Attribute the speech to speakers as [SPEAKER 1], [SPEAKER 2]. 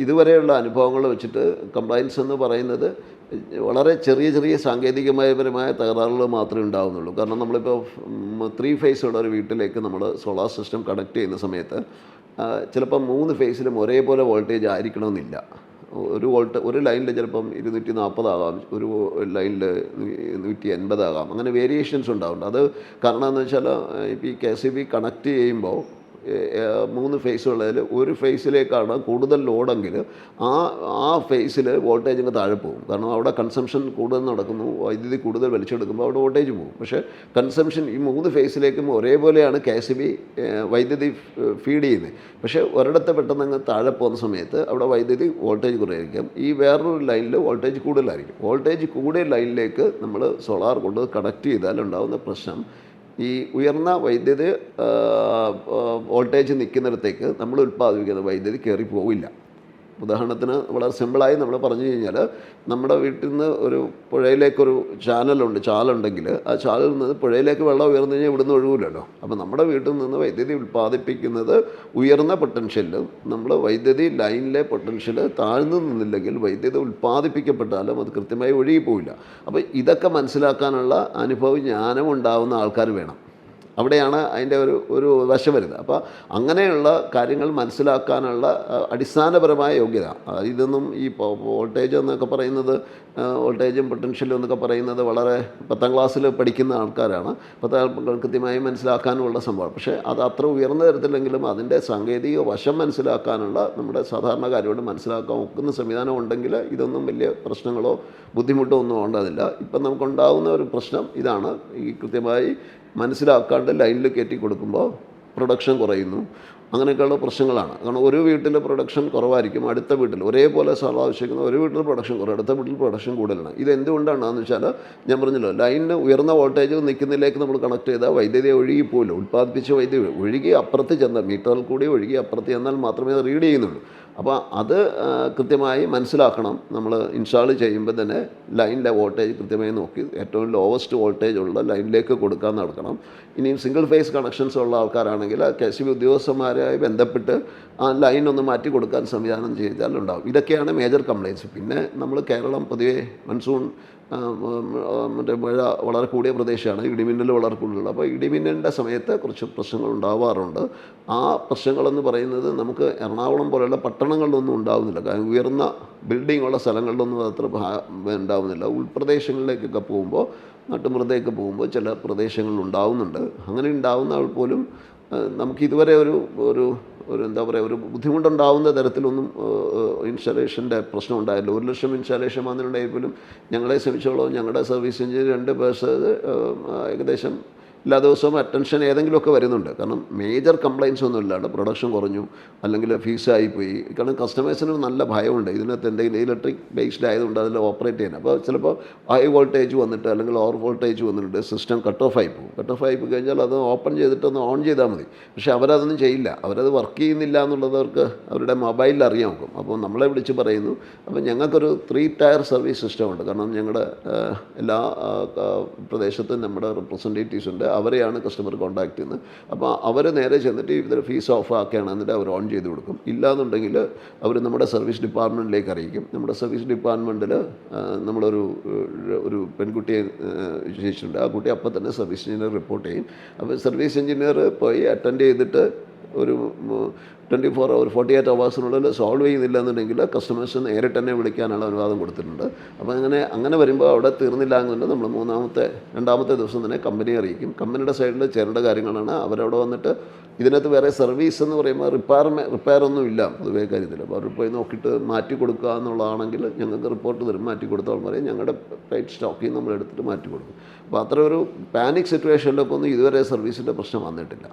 [SPEAKER 1] ഇതുവരെയുള്ള അനുഭവങ്ങൾ വെച്ചിട്ട് കംപ്ലൈൻസ് എന്ന് പറയുന്നത് വളരെ ചെറിയ ചെറിയ സാങ്കേതികപരമായ തകരാറുകൾ മാത്രമേ ഉണ്ടാകുന്നുള്ളൂ. കാരണം നമ്മളിപ്പോൾ 3 ഫേസുള്ള ഒരു വീട്ടിലേക്ക് നമ്മൾ സോളാർ സിസ്റ്റം കണക്ട് ചെയ്യുന്ന സമയത്ത് ചിലപ്പം 3 ഫേസിലും ഒരേപോലെ വോൾട്ടേജ് ആയിരിക്കണമെന്നില്ല. ഒരു ലൈനിൽ ചിലപ്പം 240 ആകാം, ഒരു ലൈനിൽ 180 ആകാം. അങ്ങനെ വേരിയേഷൻസ് ഉണ്ടാവുന്നുണ്ട്. അത് കാരണം എന്ന് വെച്ചാൽ ഇപ്പോൾ ഈ KCB കണക്ട് ചെയ്യുമ്പോൾ 3 ഫേസുള്ളതിൽ ഒരു ഫേസിലേക്കാണ് കൂടുതൽ ലോഡെങ്കിൽ ആ ഫേസിൽ വോൾട്ടേജ് അങ്ങ് താഴെ പോകും. കാരണം അവിടെ കൺസംഷൻ കൂടുതൽ നടക്കുന്നു, വൈദ്യുതി കൂടുതൽ വലിച്ചെടുക്കുമ്പോൾ അവിടെ വോൾട്ടേജ് പോകും. പക്ഷേ കൺസംഷൻ ഈ 3 ഫേസിലേക്കും ഒരേപോലെയാണ് KCB വൈദ്യുതി ഫീഡ് ചെയ്യുന്നത്. പക്ഷേ ഒരിടത്ത് പെട്ടെന്ന് അങ്ങ് താഴെ പോകുന്ന സമയത്ത് അവിടെ വൈദ്യുതി വോൾട്ടേജ് കുറയായിരിക്കും, ഈ വേറൊരു ലൈനിൽ വോൾട്ടേജ് കൂടുതലായിരിക്കും. വോൾട്ടേജ് കൂടിയ ലൈനിലേക്ക് നമ്മൾ സോളാർ കൊണ്ട് കണക്ട് ചെയ്താൽ ഉണ്ടാകുന്ന പ്രശ്നം, ഈ ഉയർന്ന വൈദ്യുതി വോൾട്ടേജ് നിൽക്കുന്നിടത്തേക്ക് നമ്മൾ ഉൽപ്പാദിപ്പിക്കുന്ന വൈദ്യുതി കയറി പോവില്ല. ഉദാഹരണത്തിന് വളരെ സിമ്പിളായി നമ്മൾ പറഞ്ഞു കഴിഞ്ഞാൽ, നമ്മുടെ വീട്ടിൽ നിന്ന് ഒരു പുഴയിലേക്കൊരു ചാലുണ്ടെങ്കിൽ ആ ചാലിൽ നിന്ന് പുഴയിലേക്ക് വെള്ളം ഉയർന്നു കഴിഞ്ഞാൽ ഇവിടുന്ന് ഒഴുകില്ലല്ലോ. അപ്പോൾ നമ്മുടെ വീട്ടിൽ നിന്ന് വൈദ്യുതി ഉൽപ്പാദിപ്പിക്കുന്നത് ഉയർന്ന പൊട്ടൻഷ്യലും നമ്മൾ വൈദ്യുതി ലൈനിലെ പൊട്ടൻഷ്യൽ താഴ്ന്നു നിന്നില്ലെങ്കിൽ വൈദ്യുതി ഉൽപ്പാദിപ്പിക്കപ്പെട്ടാലും അത് കൃത്യമായി ഒഴുകിപ്പോവില്ല. അപ്പോൾ ഇതൊക്കെ മനസ്സിലാക്കാനുള്ള അനുഭവ ജ്ഞാനം ഉണ്ടാകുന്ന ആൾക്കാർ വേണം. അവിടെയാണ് അതിൻ്റെ ഒരു വശം വരുന്നത്. അപ്പോൾ അങ്ങനെയുള്ള കാര്യങ്ങൾ മനസ്സിലാക്കാനുള്ള അടിസ്ഥാനപരമായ യോഗ്യത, ഇതൊന്നും ഈ വോൾട്ടേജ് എന്നൊക്കെ പറയുന്നത്, വോൾട്ടേജും പൊട്ടൻഷ്യലും എന്നൊക്കെ പറയുന്നത് വളരെ 10ാം ക്ലാസ്സിൽ പഠിക്കുന്ന ആൾക്കാരാണ്. കൃത്യമായി മനസ്സിലാക്കാനുള്ള സംഭവം. പക്ഷേ അത് അത്ര ഉയർന്ന തരത്തിലെങ്കിലും അതിൻ്റെ സാങ്കേതിക വശം മനസ്സിലാക്കാനുള്ള നമ്മുടെ സാധാരണക്കാരോട് മനസ്സിലാക്കാൻ ഒക്കുന്ന സംവിധാനം ഉണ്ടെങ്കിൽ ഇതൊന്നും വലിയ പ്രശ്നങ്ങളോ ബുദ്ധിമുട്ടോ ഒന്നും ഉണ്ടാകുന്നില്ല. ഇപ്പം നമുക്കുണ്ടാകുന്ന ഒരു പ്രശ്നം ഇതാണ്, ഈ കൃത്യമായി മനസ്സിലാക്കാണ്ട് ലൈനിൽ കയറ്റി കൊടുക്കുമ്പോൾ പ്രൊഡക്ഷൻ കുറയുന്നു, അങ്ങനെയൊക്കെയുള്ള പ്രശ്നങ്ങളാണ്. കാരണം ഒരു വീട്ടിൽ പ്രൊഡക്ഷൻ കുറവായിരിക്കും, അടുത്ത വീട്ടിൽ ഒരേപോലെ സ്ഥലം ആവശ്യിക്കുന്ന ഒരു വീട്ടിൽ പ്രൊഡക്ഷൻ കുറവ്, അടുത്ത വീട്ടിൽ പ്രൊഡക്ഷൻ കൂടുതലാണ്. ഇത് എന്തുകൊണ്ടാണെന്ന് വെച്ചാൽ, ഞാൻ പറഞ്ഞല്ലോ, ലൈനിന് ഉയർന്ന വോൾട്ടേജ് നിൽക്കുന്നിലേക്ക് നമ്മൾ കണക്ട് ചെയ്താൽ വൈദ്യുതി ഒഴുകിപ്പോയില്ല. ഉൽപ്പാദിപ്പിച്ച വൈദ്യുതി ഒഴുകി അപ്പുറത്ത് ചെന്നാൽ, മീറ്ററിൽ കൂടി ഒഴുകി അപ്പുറത്ത് ചെന്നാൽ മാത്രമേ അത് റീഡ് ചെയ്യുന്നുള്ളൂ. അപ്പോൾ അത് കൃത്യമായി മനസ്സിലാക്കണം. നമ്മൾ ഇൻസ്റ്റാൾ ചെയ്യുമ്പോൾ തന്നെ ലൈനിലെ വോൾട്ടേജ് കൃത്യമായി നോക്കി ഏറ്റവും ലോവസ്റ്റ് വോൾട്ടേജ് ഉള്ള ലൈനിലേക്ക് കൊടുക്കാൻ നടക്കണം. ഇനിയും സിംഗിൾ ഫേസ് കണക്ഷൻസ് ഉള്ള ആൾക്കാരാണെങ്കിൽ KCB ഉദ്യോഗസ്ഥന്മാരുമായി ബന്ധപ്പെട്ട് ആ ലൈൻ ഒന്ന് മാറ്റി കൊടുക്കാൻ സംവിധാനം ചെയ്താൽ ഉണ്ടാകും. ഇതൊക്കെയാണ് മേജർ കംപ്ലയിൻറ്റ്സ്. പിന്നെ നമ്മൾ കേരളം പൊതുവെ മൺസൂൺ മഴ വളരെ കൂടിയ പ്രദേശമാണ്, ഇടിമിന്നൽ വളരെ കൂടുതലുള്ള. അപ്പോൾ ഇടിമിന്നലിൻ്റെ സമയത്ത് കുറച്ച് പ്രശ്നങ്ങൾ ഉണ്ടാവാറുണ്ട്. ആ പ്രശ്നങ്ങളെന്ന് പറയുന്നത് നമുക്ക് എറണാകുളം പോലെയുള്ള പട്ടണങ്ങളിലൊന്നും ഉണ്ടാകുന്നില്ല. കാരണം ഉയർന്ന ബിൽഡിംഗ് ഉള്ള സ്ഥലങ്ങളിലൊന്നും അത്ര ഉണ്ടാകുന്നില്ല. ഉൾപ്രദേശങ്ങളിലേക്കൊക്കെ പോകുമ്പോൾ, നാട്ടുമ്പുറത്തേക്ക് പോകുമ്പോൾ ചില പ്രദേശങ്ങളിൽ ഉണ്ടാകുന്നുണ്ട്. അങ്ങനെ ഉണ്ടാകുന്ന പോലും നമുക്കിതുവരെ ഒരു എന്താ പറയുക, ഒരു ബുദ്ധിമുട്ടുണ്ടാകുന്ന തരത്തിലൊന്നും ഇൻസ്റ്റാളേഷൻ്റെ പ്രശ്നം ഉണ്ടായില്ല. 1 ലക്ഷം ഇൻസ്റ്റാളേഷൻ വന്നിട്ടുണ്ടെങ്കിൽ പോലും ഞങ്ങളെ ശ്രമിച്ചോളം ഞങ്ങളുടെ സർവീസ് എഞ്ചിനീയർ 2 പേഴ്സ് ഏകദേശം എല്ലാ ദിവസവും അറ്റൻഷൻ ഏതെങ്കിലുമൊക്കെ വരുന്നുണ്ട്. കാരണം മേജർ കംപ്ലയിൻസ് ഒന്നും ഇല്ലാണ്ട് പ്രൊഡക്ഷൻ കുറഞ്ഞു അല്ലെങ്കിൽ ഫീസായിപ്പോയി. കാരണം കസ്റ്റമേഴ്സിന് നല്ല ഭയമുണ്ട്, ഇതിനകത്ത് എന്തെങ്കിലും ഇലക്ട്രിക് ബേസ്ഡ് ആയതുകൊണ്ട് അതിൽ ഓപ്പറേറ്റ് ചെയ്യാൻ. അപ്പോൾ ചിലപ്പോൾ ഹൈ വോൾട്ടേജ് വന്നിട്ട് അല്ലെങ്കിൽ ഓവർ വോൾട്ടേജ് വന്നിട്ട് സിസ്റ്റം കട്ട് ഓഫ് ആയി പോകും. കട്ട് ഓഫ് ആയി പോയി കഴിഞ്ഞാൽ അത് ഓപ്പൺ ചെയ്തിട്ടൊന്ന് ഓൺ ചെയ്താൽ മതി. പക്ഷേ അവരതൊന്നും ചെയ്യില്ല, അവരത് വർക്ക് ചെയ്യുന്നില്ല എന്നുള്ളത് അവർക്ക് അവരുടെ മൊബൈലിൽ അറിയാൻ നോക്കും. അപ്പോൾ നമ്മളെ വിളിച്ച് പറയുന്നു. അപ്പോൾ ഞങ്ങൾക്കൊരു 3 ടയർ സർവീസ് സിസ്റ്റം ഉണ്ട്. കാരണം ഞങ്ങളുടെ എല്ലാ പ്രദേശത്തും നമ്മുടെ റെപ്രസെൻറ്റേറ്റീവ്സ് ഉണ്ട്, അവരെയാണ് കസ്റ്റമർ കോൺടാക്ട് ചെയ്യുന്നത്. അപ്പോൾ അവർ നേരെ ചെന്നിട്ട് ഇതിൽ ഫീസ് ഓഫ് ആക്കുകയാണ്, എന്നിട്ട് അവർ ഓൺ ചെയ്ത് കൊടുക്കും. ഇല്ലയെന്നുണ്ടെങ്കിൽ അവർ നമ്മുടെ സർവീസ് ഡിപ്പാർട്ട്മെൻറ്റിലേക്ക് അറിയിക്കും. നമ്മുടെ സർവീസ് ഡിപ്പാർട്ട്മെൻറ്റിൽ നമ്മളൊരു പെൺകുട്ടിയെ വിശേഷിച്ചിട്ടുണ്ട്. ആ കുട്ടി അപ്പം തന്നെ സർവീസ് എഞ്ചിനീയർ റിപ്പോർട്ട് ചെയ്യും. അപ്പോൾ സർവീസ് എഞ്ചിനീയർ പോയി അറ്റൻഡ് ചെയ്തിട്ട് ഒരു 24 hours 48 hours സോൾവ് ചെയ്യുന്നില്ല എന്നുണ്ടെങ്കിൽ കസ്റ്റമേഴ്സ് നേരിട്ട് തന്നെ വിളിക്കാനുള്ള അനുവാദം കൊടുത്തിട്ടുണ്ട്. അപ്പോൾ അങ്ങനെ വരുമ്പോൾ അവിടെ തീർന്നില്ല എന്നുണ്ടെങ്കിൽ നമ്മൾ 2ാമത്തെ ദിവസം തന്നെ കമ്പനിയെ അറിയിക്കും. കമ്പനിയുടെ സൈഡിൽ ചേരേണ്ട കാര്യങ്ങളാണ്. അവരവിടെ വന്നിട്ട് ഇതിനകത്ത് വേറെ സർവീസ് എന്ന് പറയുമ്പോൾ റിപ്പയർ ഒന്നും ഇല്ല പൊതുവേ കാര്യത്തിൽ. അപ്പോൾ അവർ പോയി നോക്കിയിട്ട് മാറ്റി കൊടുക്കുക എന്നുള്ളതാണെങ്കിൽ ഞങ്ങൾക്ക് റിപ്പോർട്ട് തരും. മാറ്റി കൊടുത്താൽ പറയും, ഞങ്ങളുടെ ടൈറ്റ് സ്റ്റോക്കിൽ നമ്മൾ എടുത്തിട്ട് മാറ്റി കൊടുക്കും. അപ്പോൾ അത്ര ഒരു പാനിക് സിറ്റുവേഷനിലൊക്കെ ഒന്നും ഇതുവരെ സർവീസിൻ്റെ പ്രശ്നം വന്നിട്ടില്ല.